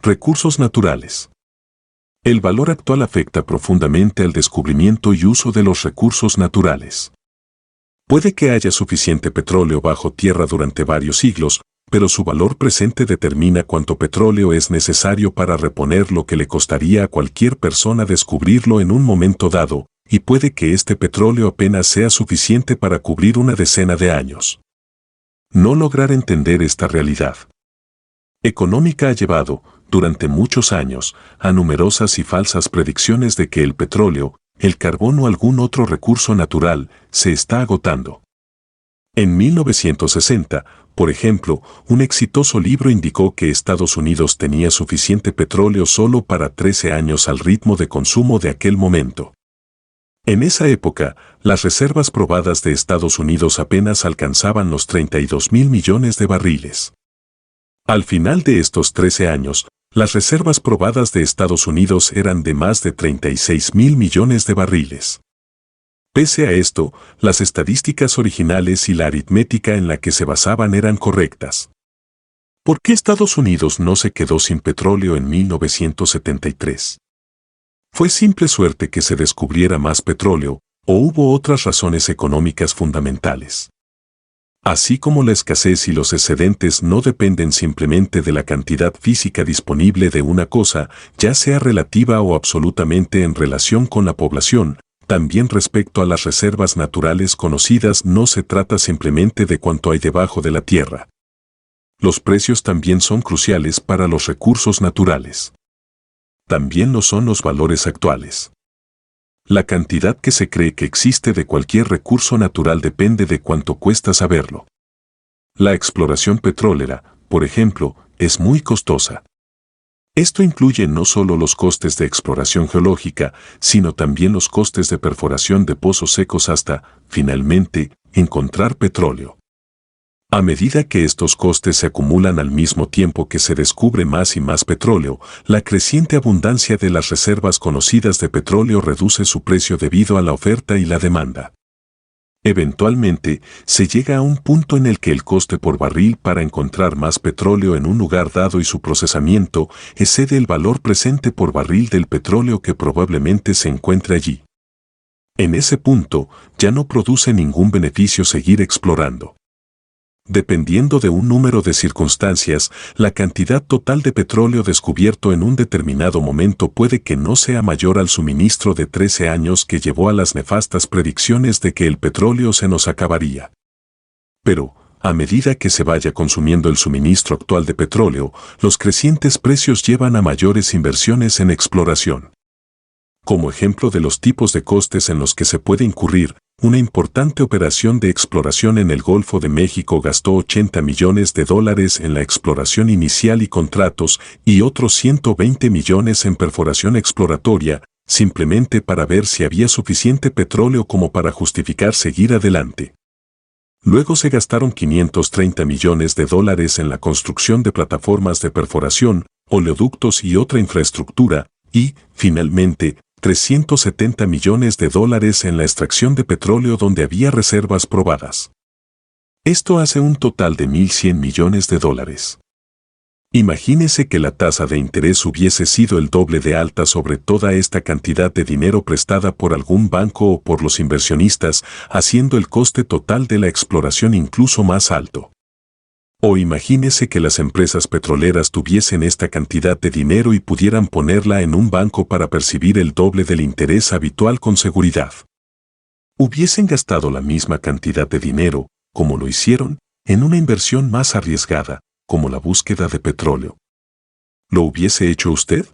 Recursos naturales. El valor actual afecta profundamente al descubrimiento y uso de los recursos naturales. Puede que haya suficiente petróleo bajo tierra durante varios siglos, pero su valor presente determina cuánto petróleo es necesario para reponer lo que le costaría a cualquier persona descubrirlo en un momento dado, y puede que este petróleo apenas sea suficiente para cubrir una decena de años. No lograr entender esta realidad económica ha llevado, durante muchos años, a numerosas y falsas predicciones de que el petróleo, el carbón o algún otro recurso natural se está agotando. En 1960, por ejemplo, un exitoso libro indicó que Estados Unidos tenía suficiente petróleo solo para 13 años al ritmo de consumo de aquel momento. En esa época, las reservas probadas de Estados Unidos apenas alcanzaban los 32.000 millones de barriles. Al final de estos 13 años, las reservas probadas de Estados Unidos eran de más de 36.000 millones de barriles. Pese a esto, las estadísticas originales y la aritmética en la que se basaban eran correctas. ¿Por qué Estados Unidos no se quedó sin petróleo en 1973? ¿Fue simple suerte que se descubriera más petróleo, o hubo otras razones económicas fundamentales? Así como la escasez y los excedentes no dependen simplemente de la cantidad física disponible de una cosa, ya sea relativa o absolutamente en relación con la población, también respecto a las reservas naturales conocidas no se trata simplemente de cuánto hay debajo de la tierra. Los precios también son cruciales para los recursos naturales. También lo son los valores actuales. La cantidad que se cree que existe de cualquier recurso natural depende de cuánto cuesta saberlo. La exploración petrolera, por ejemplo, es muy costosa. Esto incluye no solo los costes de exploración geológica, sino también los costes de perforación de pozos secos hasta, finalmente, encontrar petróleo. A medida que estos costes se acumulan al mismo tiempo que se descubre más y más petróleo, la creciente abundancia de las reservas conocidas de petróleo reduce su precio debido a la oferta y la demanda. Eventualmente, se llega a un punto en el que el coste por barril para encontrar más petróleo en un lugar dado y su procesamiento excede el valor presente por barril del petróleo que probablemente se encuentre allí. En ese punto, ya no produce ningún beneficio seguir explorando. Dependiendo de un número de circunstancias, la cantidad total de petróleo descubierto en un determinado momento puede que no sea mayor al suministro de 13 años que llevó a las nefastas predicciones de que el petróleo se nos acabaría. Pero, a medida que se vaya consumiendo el suministro actual de petróleo, los crecientes precios llevan a mayores inversiones en exploración. Como ejemplo de los tipos de costes en los que se puede incurrir, una importante operación de exploración en el Golfo de México gastó $80 millones en la exploración inicial y contratos y otros 120 millones en perforación exploratoria, simplemente para ver si había suficiente petróleo como para justificar seguir adelante. Luego se gastaron $530 millones en la construcción de plataformas de perforación, oleoductos y otra infraestructura, y, finalmente, $370 millones en la extracción de petróleo donde había reservas probadas. Esto hace un total de $1.100 millones. Imagínese que la tasa de interés hubiese sido el doble de alta sobre toda esta cantidad de dinero prestada por algún banco o por los inversionistas, haciendo el coste total de la exploración incluso más alto. O imagínese que las empresas petroleras tuviesen esta cantidad de dinero y pudieran ponerla en un banco para percibir el doble del interés habitual con seguridad. Hubiesen gastado la misma cantidad de dinero, como lo hicieron, en una inversión más arriesgada, como la búsqueda de petróleo. ¿Lo hubiese hecho usted?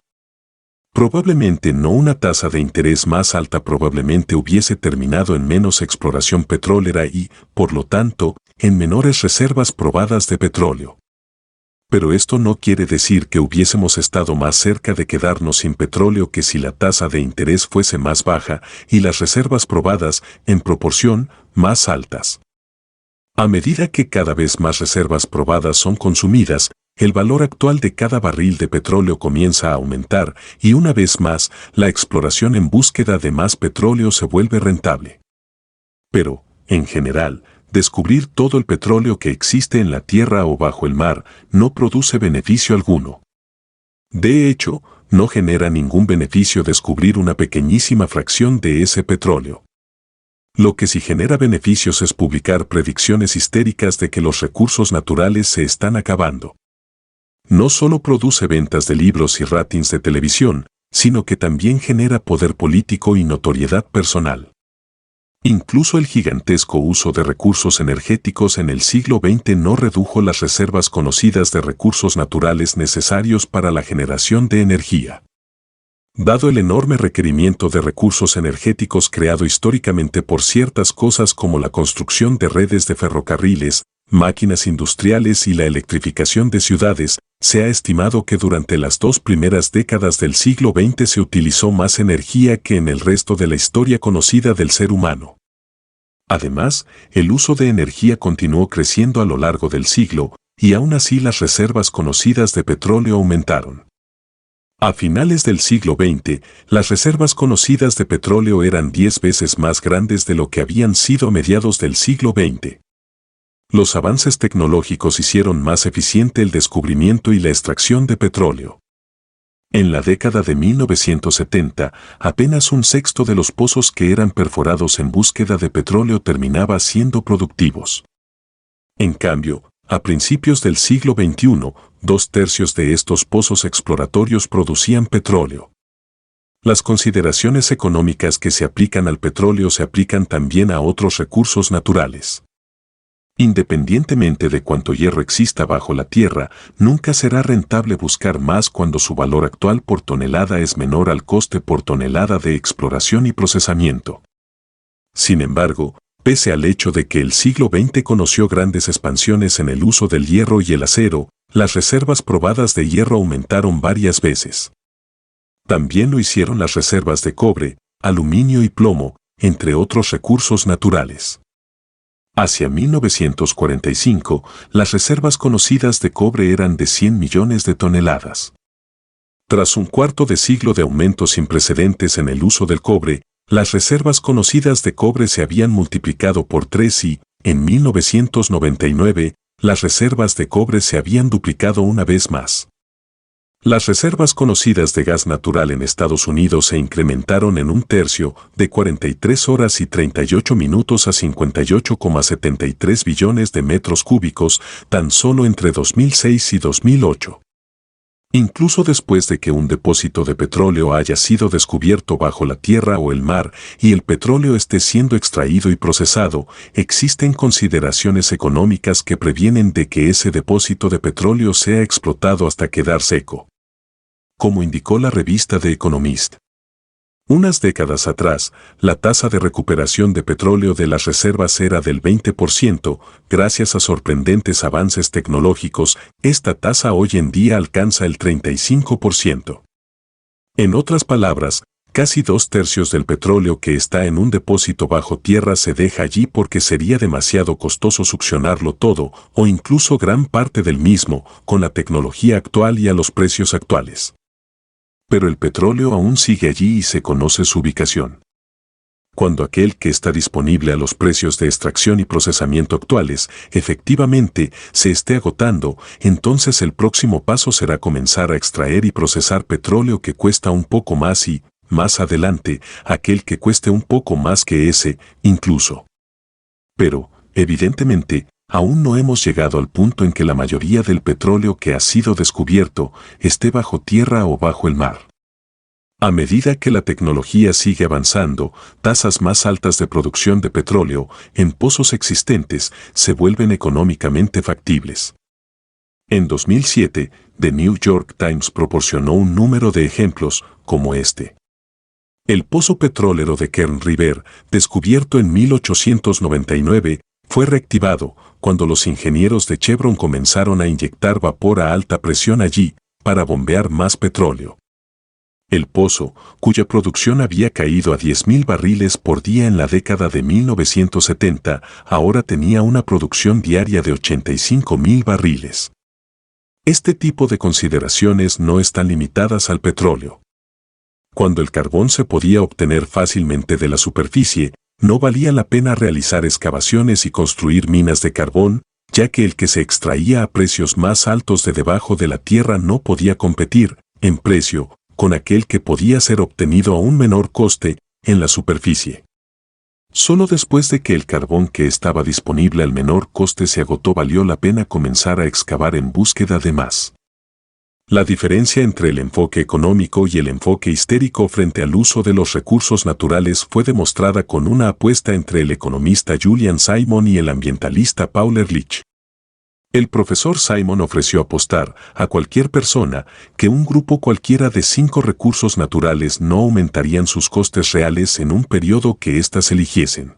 Probablemente no. Una tasa de interés más alta probablemente hubiese terminado en menos exploración petrolera y, por lo tanto, en menores reservas probadas de petróleo. Pero esto no quiere decir que hubiésemos estado más cerca de quedarnos sin petróleo que si la tasa de interés fuese más baja y las reservas probadas, en proporción, más altas. A medida que cada vez más reservas probadas son consumidas, el valor actual de cada barril de petróleo comienza a aumentar y una vez más, la exploración en búsqueda de más petróleo se vuelve rentable. Pero, en general, descubrir todo el petróleo que existe en la tierra o bajo el mar no produce beneficio alguno. De hecho, no genera ningún beneficio descubrir una pequeñísima fracción de ese petróleo. Lo que sí genera beneficios es publicar predicciones histéricas de que los recursos naturales se están acabando. No solo produce ventas de libros y ratings de televisión, sino que también genera poder político y notoriedad personal. Incluso el gigantesco uso de recursos energéticos en el siglo XX no redujo las reservas conocidas de recursos naturales necesarios para la generación de energía. Dado el enorme requerimiento de recursos energéticos creado históricamente por ciertas cosas como la construcción de redes de ferrocarriles, máquinas industriales y la electrificación de ciudades, se ha estimado que durante las 2 primeras décadas del siglo XX se utilizó más energía que en el resto de la historia conocida del ser humano. Además, el uso de energía continuó creciendo a lo largo del siglo, y aún así las reservas conocidas de petróleo aumentaron. A finales del siglo XX, las reservas conocidas de petróleo eran 10 veces más grandes de lo que habían sido a mediados del siglo XX. Los avances tecnológicos hicieron más eficiente el descubrimiento y la extracción de petróleo. En la década de 1970, apenas un sexto de los pozos que eran perforados en búsqueda de petróleo terminaba siendo productivos. En cambio, a principios del siglo XXI, 2/3 de estos pozos exploratorios producían petróleo. Las consideraciones económicas que se aplican al petróleo se aplican también a otros recursos naturales. Independientemente de cuánto hierro exista bajo la tierra, nunca será rentable buscar más cuando su valor actual por tonelada es menor al coste por tonelada de exploración y procesamiento. Sin embargo, pese al hecho de que el siglo XX conoció grandes expansiones en el uso del hierro y el acero, las reservas probadas de hierro aumentaron varias veces. También lo hicieron las reservas de cobre, aluminio y plomo, entre otros recursos naturales. Hacia 1945, las reservas conocidas de cobre eran de 100 millones de toneladas. Tras un cuarto de siglo de aumentos sin precedentes en el uso del cobre, las reservas conocidas de cobre se habían multiplicado por 3 y, en 1999, las reservas de cobre se habían duplicado una vez más. Las reservas conocidas de gas natural en Estados Unidos se incrementaron en 1/3, de 43 horas y 38 minutos a 58,73 billones de metros cúbicos, tan solo entre 2006 y 2008. Incluso después de que un depósito de petróleo haya sido descubierto bajo la tierra o el mar y el petróleo esté siendo extraído y procesado, existen consideraciones económicas que previenen de que ese depósito de petróleo sea explotado hasta quedar seco. Como indicó la revista The Economist. Unas décadas atrás, la tasa de recuperación de petróleo de las reservas era del 20%, gracias a sorprendentes avances tecnológicos, esta tasa hoy en día alcanza el 35%. En otras palabras, casi 2/3 del petróleo que está en un depósito bajo tierra se deja allí porque sería demasiado costoso succionarlo todo, o incluso gran parte del mismo, con la tecnología actual y a los precios actuales. Pero el petróleo aún sigue allí y se conoce su ubicación. Cuando aquel que está disponible a los precios de extracción y procesamiento actuales efectivamente se esté agotando, entonces el próximo paso será comenzar a extraer y procesar petróleo que cuesta un poco más y, más adelante, aquel que cueste un poco más que ese, incluso. Pero, evidentemente, aún no hemos llegado al punto en que la mayoría del petróleo que ha sido descubierto esté bajo tierra o bajo el mar. A medida que la tecnología sigue avanzando, tasas más altas de producción de petróleo en pozos existentes se vuelven económicamente factibles. En 2007, The New York Times proporcionó un número de ejemplos como este. El pozo petrolero de Kern River, descubierto en 1899, fue reactivado cuando los ingenieros de Chevron comenzaron a inyectar vapor a alta presión allí para bombear más petróleo. El pozo, cuya producción había caído a 10.000 barriles por día en la década de 1970, ahora tenía una producción diaria de 85.000 barriles. Este tipo de consideraciones no están limitadas al petróleo. Cuando el carbón se podía obtener fácilmente de la superficie, no valía la pena realizar excavaciones y construir minas de carbón, ya que el que se extraía a precios más altos de debajo de la tierra no podía competir, en precio, con aquel que podía ser obtenido a un menor coste, en la superficie. Solo después de que el carbón que estaba disponible al menor coste se agotó valió la pena comenzar a excavar en búsqueda de más. La diferencia entre el enfoque económico y el enfoque histérico frente al uso de los recursos naturales fue demostrada con una apuesta entre el economista Julian Simon y el ambientalista Paul Ehrlich. El profesor Simon ofreció apostar a cualquier persona que un grupo cualquiera de 5 recursos naturales no aumentarían sus costes reales en un periodo que éstas eligiesen.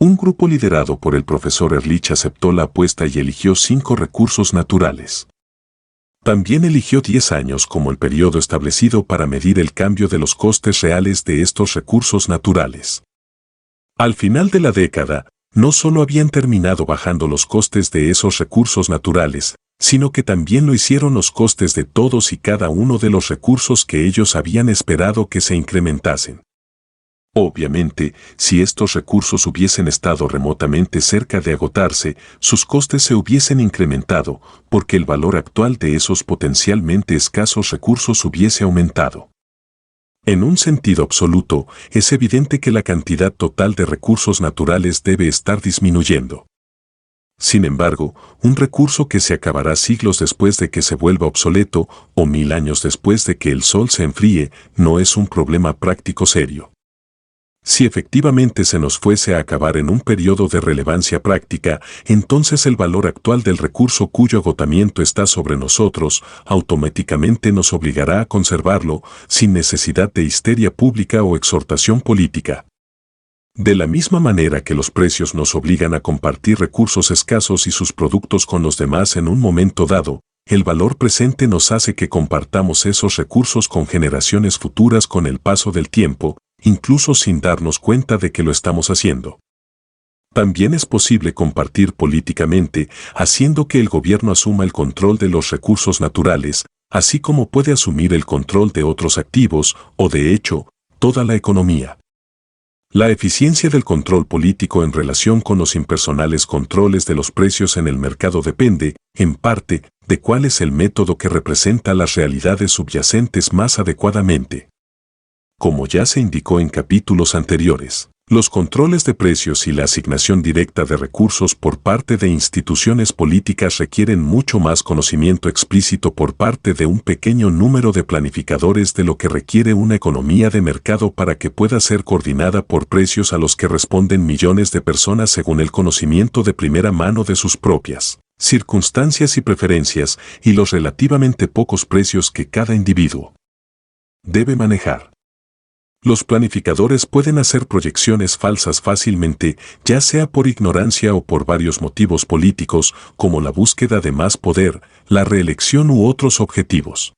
Un grupo liderado por el profesor Ehrlich aceptó la apuesta y eligió 5 recursos naturales. También eligió 10 años como el periodo establecido para medir el cambio de los costes reales de estos recursos naturales. Al final de la década, no solo habían terminado bajando los costes de esos recursos naturales, sino que también lo hicieron los costes de todos y cada uno de los recursos que ellos habían esperado que se incrementasen. Obviamente, si estos recursos hubiesen estado remotamente cerca de agotarse, sus costes se hubiesen incrementado, porque el valor actual de esos potencialmente escasos recursos hubiese aumentado. En un sentido absoluto, es evidente que la cantidad total de recursos naturales debe estar disminuyendo. Sin embargo, un recurso que se acabará siglos después de que se vuelva obsoleto, o 1000 años después de que el sol se enfríe, no es un problema práctico serio. Si efectivamente se nos fuese a acabar en un periodo de relevancia práctica, entonces el valor actual del recurso cuyo agotamiento está sobre nosotros automáticamente nos obligará a conservarlo sin necesidad de histeria pública o exhortación política. De la misma manera que los precios nos obligan a compartir recursos escasos y sus productos con los demás en un momento dado, el valor presente nos hace que compartamos esos recursos con generaciones futuras con el paso del tiempo, incluso sin darnos cuenta de que lo estamos haciendo. También es posible compartir políticamente, haciendo que el gobierno asuma el control de los recursos naturales, así como puede asumir el control de otros activos, o de hecho, toda la economía. La eficiencia del control político en relación con los impersonales controles de los precios en el mercado depende, en parte, de cuál es el método que representa las realidades subyacentes más adecuadamente. Como ya se indicó en capítulos anteriores, los controles de precios y la asignación directa de recursos por parte de instituciones políticas requieren mucho más conocimiento explícito por parte de un pequeño número de planificadores de lo que requiere una economía de mercado para que pueda ser coordinada por precios a los que responden millones de personas según el conocimiento de primera mano de sus propias circunstancias y preferencias y los relativamente pocos precios que cada individuo debe manejar. Los planificadores pueden hacer proyecciones falsas fácilmente, ya sea por ignorancia o por varios motivos políticos, como la búsqueda de más poder, la reelección u otros objetivos.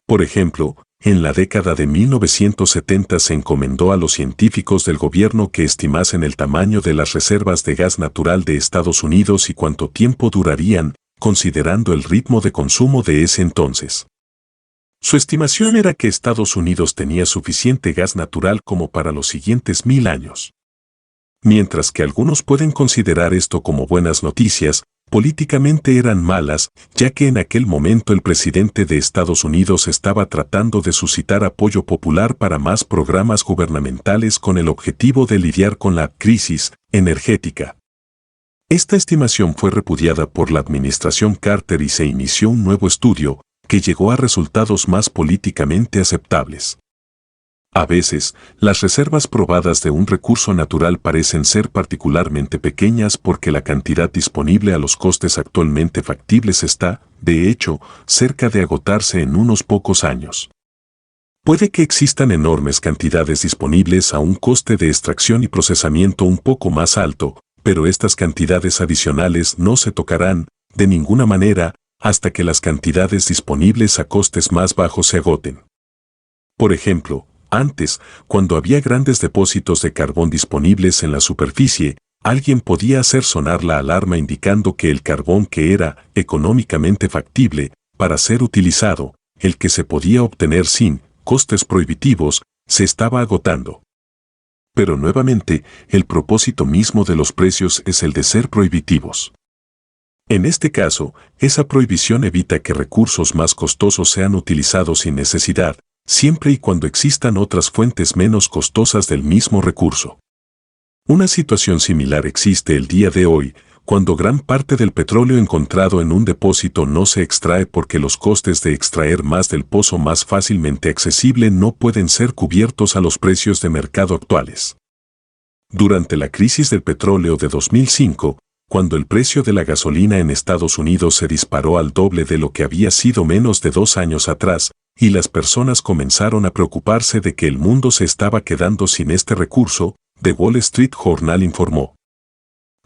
Por ejemplo, en la década de 1970 se encomendó a los científicos del gobierno que estimasen el tamaño de las reservas de gas natural de Estados Unidos y cuánto tiempo durarían, considerando el ritmo de consumo de ese entonces. Su estimación era que Estados Unidos tenía suficiente gas natural como para los siguientes 1000 años. Mientras que algunos pueden considerar esto como buenas noticias, políticamente eran malas, ya que en aquel momento el presidente de Estados Unidos estaba tratando de suscitar apoyo popular para más programas gubernamentales con el objetivo de lidiar con la crisis energética. Esta estimación fue repudiada por la administración Carter y se inició un nuevo estudio, que llegó a resultados más políticamente aceptables. A veces, las reservas probadas de un recurso natural parecen ser particularmente pequeñas porque la cantidad disponible a los costes actualmente factibles está, de hecho, cerca de agotarse en unos pocos años. Puede que existan enormes cantidades disponibles a un coste de extracción y procesamiento un poco más alto, pero estas cantidades adicionales no se tocarán, de ninguna manera, hasta que las cantidades disponibles a costes más bajos se agoten. Por ejemplo, antes, cuando había grandes depósitos de carbón disponibles en la superficie, alguien podía hacer sonar la alarma indicando que el carbón que era económicamente factible para ser utilizado, el que se podía obtener sin costes prohibitivos, se estaba agotando. Pero nuevamente, el propósito mismo de los precios es el de ser prohibitivos. En este caso, esa prohibición evita que recursos más costosos sean utilizados sin necesidad, siempre y cuando existan otras fuentes menos costosas del mismo recurso. Una situación similar existe el día de hoy, cuando gran parte del petróleo encontrado en un depósito no se extrae porque los costes de extraer más del pozo más fácilmente accesible no pueden ser cubiertos a los precios de mercado actuales. Durante la crisis del petróleo de 2005, cuando el precio de la gasolina en Estados Unidos se disparó al doble de lo que había sido menos de 2 años atrás, y las personas comenzaron a preocuparse de que el mundo se estaba quedando sin este recurso, The Wall Street Journal informó.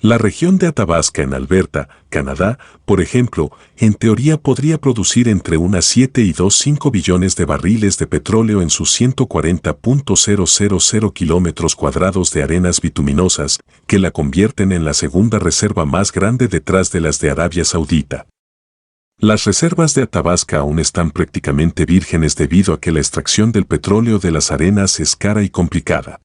La región de Athabasca en Alberta, Canadá, por ejemplo, en teoría podría producir entre unas 7 y 2,5 billones de barriles de petróleo en sus 140.000 kilómetros cuadrados de arenas bituminosas, que la convierten en la segunda reserva más grande detrás de las de Arabia Saudita. Las reservas de Athabasca aún están prácticamente vírgenes debido a que la extracción del petróleo de las arenas es cara y complicada.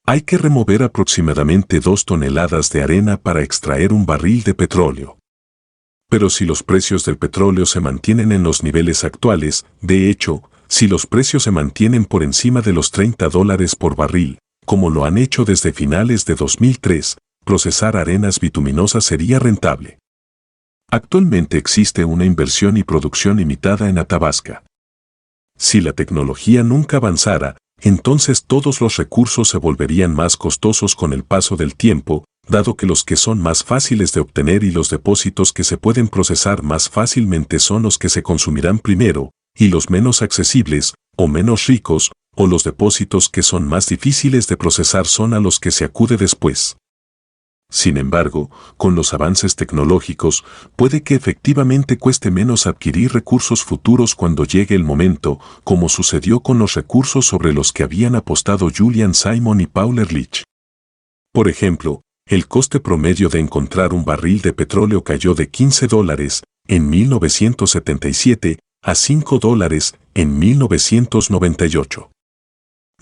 Hay que remover aproximadamente 2 toneladas de arena para extraer un barril de petróleo. Pero si los precios del petróleo se mantienen en los niveles actuales, de hecho, si los precios se mantienen por encima de los $30 por barril, como lo han hecho desde finales de 2003, procesar arenas bituminosas sería rentable. Actualmente existe una inversión y producción limitada en Athabasca. Si la tecnología nunca avanzara, entonces todos los recursos se volverían más costosos con el paso del tiempo, dado que los que son más fáciles de obtener y los depósitos que se pueden procesar más fácilmente son los que se consumirán primero, y los menos accesibles, o menos ricos, o los depósitos que son más difíciles de procesar son a los que se acude después. Sin embargo, con los avances tecnológicos, puede que efectivamente cueste menos adquirir recursos futuros cuando llegue el momento, como sucedió con los recursos sobre los que habían apostado Julian Simon y Paul Ehrlich. Por ejemplo, el coste promedio de encontrar un barril de petróleo cayó de $15 en 1977 a $5 en 1998.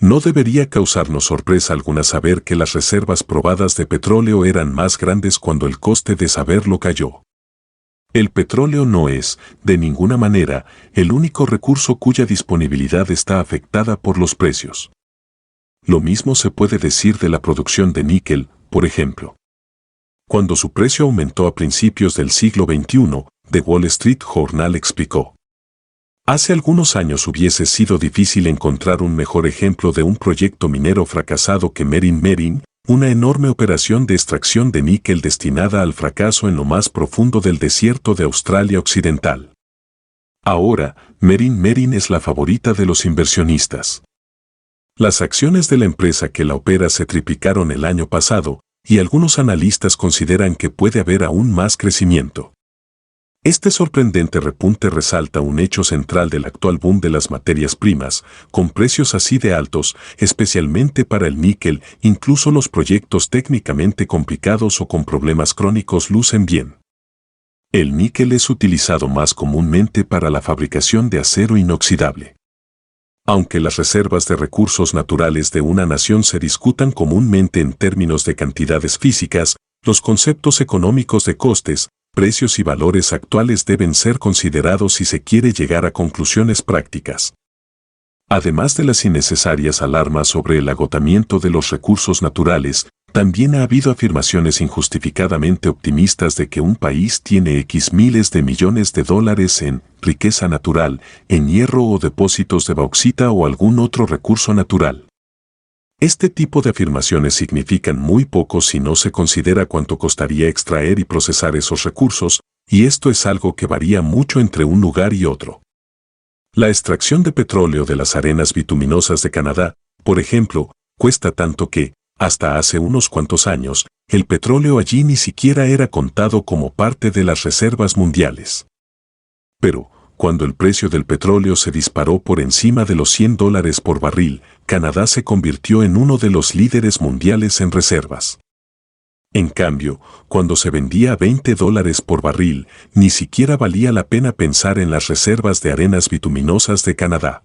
No debería causarnos sorpresa alguna saber que las reservas probadas de petróleo eran más grandes cuando el coste de saberlo cayó. El petróleo no es, de ninguna manera, el único recurso cuya disponibilidad está afectada por los precios. Lo mismo se puede decir de la producción de níquel, por ejemplo. Cuando su precio aumentó a principios del siglo XXI, The Wall Street Journal explicó: hace algunos años hubiese sido difícil encontrar un mejor ejemplo de un proyecto minero fracasado que Merin, una enorme operación de extracción de níquel destinada al fracaso en lo más profundo del desierto de Australia Occidental. Ahora, Merin es la favorita de los inversionistas. Las acciones de la empresa que la opera se triplicaron el año pasado, y algunos analistas consideran que puede haber aún más crecimiento. Este sorprendente repunte resalta un hecho central del actual boom de las materias primas, con precios así de altos, especialmente para el níquel, incluso los proyectos técnicamente complicados o con problemas crónicos lucen bien. El níquel es utilizado más comúnmente para la fabricación de acero inoxidable. Aunque las reservas de recursos naturales de una nación se discutan comúnmente en términos de cantidades físicas, los conceptos económicos de costes, precios y valores actuales deben ser considerados si se quiere llegar a conclusiones prácticas. Además de las innecesarias alarmas sobre el agotamiento de los recursos naturales, también ha habido afirmaciones injustificadamente optimistas de que un país tiene X miles de millones de dólares en riqueza natural, en hierro o depósitos de bauxita o algún otro recurso natural. Este tipo de afirmaciones significan muy poco si no se considera cuánto costaría extraer y procesar esos recursos, y esto es algo que varía mucho entre un lugar y otro. La extracción de petróleo de las arenas bituminosas de Canadá, por ejemplo, cuesta tanto que, hasta hace unos cuantos años, el petróleo allí ni siquiera era contado como parte de las reservas mundiales. Pero, cuando el precio del petróleo se disparó por encima de los $100 por barril, Canadá se convirtió en uno de los líderes mundiales en reservas. En cambio, cuando se vendía a $20 por barril, ni siquiera valía la pena pensar en las reservas de arenas bituminosas de Canadá.